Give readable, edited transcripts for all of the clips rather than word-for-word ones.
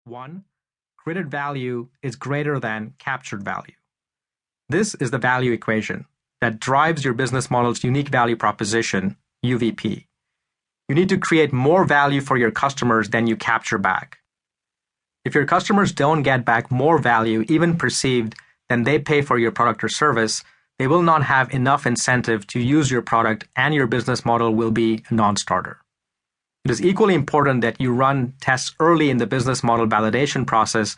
1. Created value is greater than captured value. This is the value equation that drives your business model's unique value proposition, UVP. You need to create more value for your customers than you capture back. If your customers don't get back more value, even perceived, than they pay for your product or service, they will not have enough incentive to use your product and your business model will be a non-starter. It is equally important that you run tests early in the business model validation process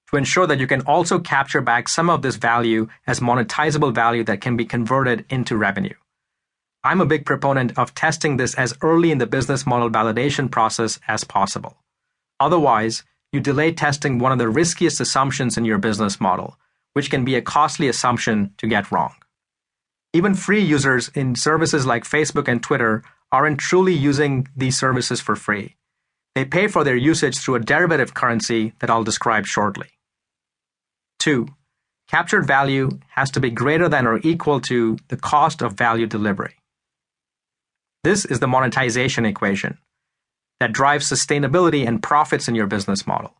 to ensure that you can also capture back some of this value as monetizable value that can be converted into revenue. I'm a big proponent of testing this as early in the business model validation process as possible. Otherwise, you delay testing one of the riskiest assumptions in your business model, which can be a costly assumption to get wrong. Even free users in services like Facebook and Twitter aren't truly using these services for free. They pay for their usage through a derivative currency that I'll describe shortly. 2. Captured value has to be greater than or equal to the cost of value delivery. This is the monetization equation that drives sustainability and profits in your business model.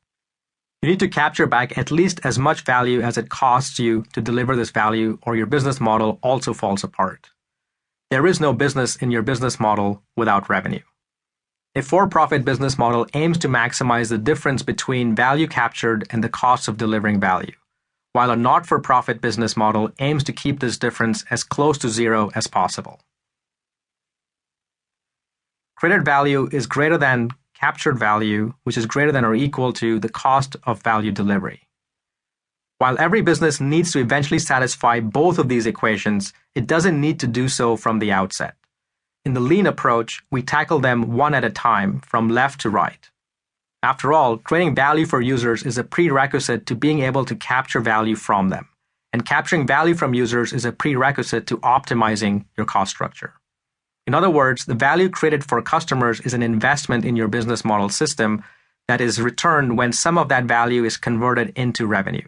You need to capture back at least as much value as it costs you to deliver this value, or your business model also falls apart. There is no business in your business model without revenue. A for-profit business model aims to maximize the difference between value captured and the cost of delivering value, while a not-for-profit business model aims to keep this difference as close to zero as possible. Created value is greater than captured value, which is greater than or equal to the cost of value delivery. While every business needs to eventually satisfy both of these equations, it doesn't need to do so from the outset. In the lean approach, we tackle them one at a time, from left to right. After all, creating value for users is a prerequisite to being able to capture value from them, and capturing value from users is a prerequisite to optimizing your cost structure. In other words, the value created for customers is an investment in your business model system that is returned when some of that value is converted into revenue.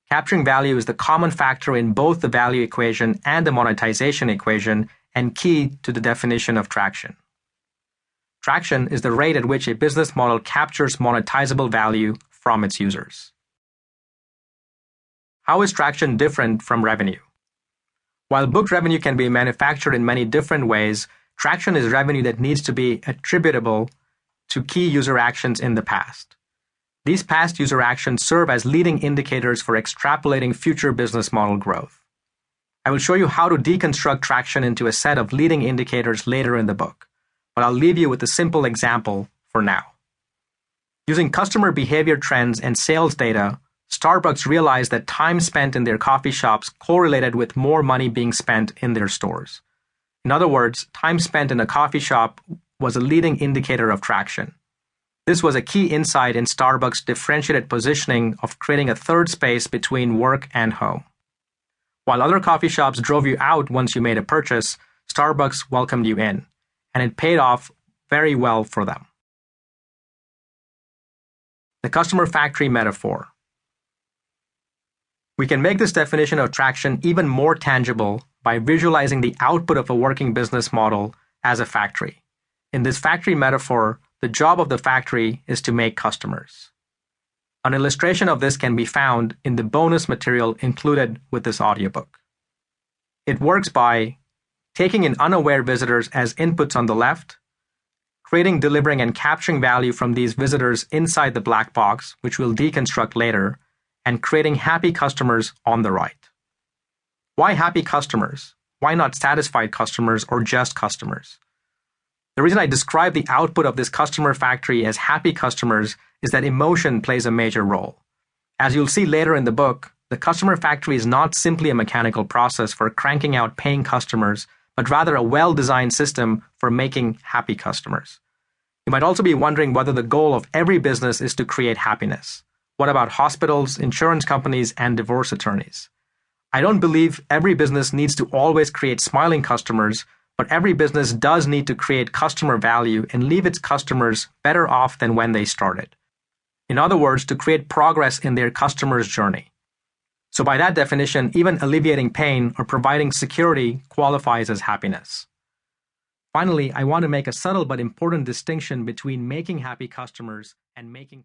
Capturing value is the common factor in both the value equation and the monetization equation, and key to the definition of traction. Traction is the rate at which a business model captures monetizable value from its users. How is traction different from revenue? While booked revenue can be manufactured in many different ways, traction is revenue that needs to be attributable to key user actions in the past. These past user actions serve as leading indicators for extrapolating future business model growth. I will show you how to deconstruct traction into a set of leading indicators later in the book, but I'll leave you with a simple example for now. Using customer behavior trends and sales data, Starbucks realized that time spent in their coffee shops correlated with more money being spent in their stores. In other words, time spent in a coffee shop was a leading indicator of traction. This was a key insight in Starbucks' differentiated positioning of creating a third space between work and home. While other coffee shops drove you out once you made a purchase, Starbucks welcomed you in, and it paid off very well for them. The customer factory metaphor. We can make this definition of traction even more tangible by visualizing the output of a working business model as a factory. In this factory metaphor, the job of the factory is to make customers. An illustration of this can be found in the bonus material included with this audiobook. It works by taking in unaware visitors as inputs on the left, creating, delivering, and capturing value from these visitors inside the black box, which we'll deconstruct later, and creating happy customers on the right. Why happy customers? Why not satisfied customers or just customers? The reason I describe the output of this customer factory as happy customers is that emotion plays a major role. As you'll see later in the book, the customer factory is not simply a mechanical process for cranking out paying customers, but rather a well-designed system for making happy customers. You might also be wondering whether the goal of every business is to create happiness. What about hospitals, insurance companies, and divorce attorneys? I don't believe every business needs to always create smiling customers, but every business does need to create customer value and leave its customers better off than when they started. In other words, to create progress in their customer's journey. So by that definition, even alleviating pain or providing security qualifies as happiness. Finally, I want to make a subtle but important distinction between making happy customers and making